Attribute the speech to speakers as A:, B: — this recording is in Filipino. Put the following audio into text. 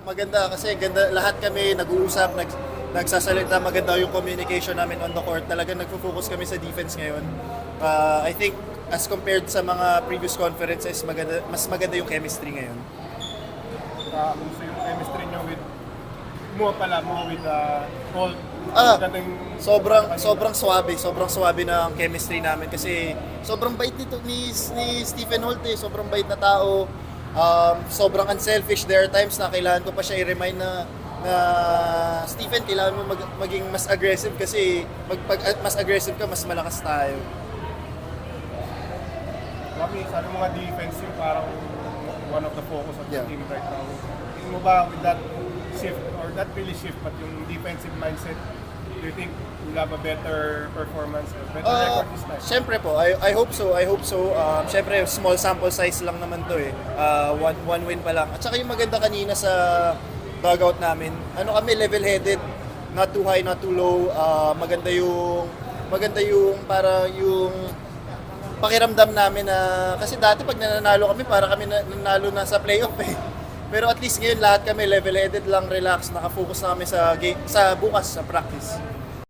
A: Maganda kasi ganda lahat kami nag-uusap, nagsasalita, maganda yung communication namin on the court. Talagang nagfo-focus kami sa defense ngayon. I think as compared sa mga previous conferences, mas maganda yung chemistry ngayon.
B: Kumusta yung chemistry nyo with with Paul?
A: Sobrang swabe ng chemistry namin kasi sobrang bait ni Stephen Holt sobrang bait na tao. Sobrang unselfish. There are times na kailangan ko pa siya i-remind na Stephen, kailangan mo maging mas aggressive kasi pag mas aggressive ka, mas malakas tayo.
B: Mami, sa mga defense yung parang one of the focus of the
A: Yeah.
B: team right now. Tingin mo ba with that shift, or not really shift, but yung defensive mindset, do you think you'll have a better performance or better record this time?
A: Siyempre po, I hope so. Siyempre, small sample size lang naman to eh. One win pa lang. At saka yung maganda kanina sa dugout namin, kami level-headed, not too high, not too low. Maganda yung para yung pakiramdam namin na, kasi dati pag nananalo kami, para kami nanalo na sa playoff eh. Pero at least ngayon lahat kami level-headed lang, relax, nakafocus na kami sa bukas, sa practice.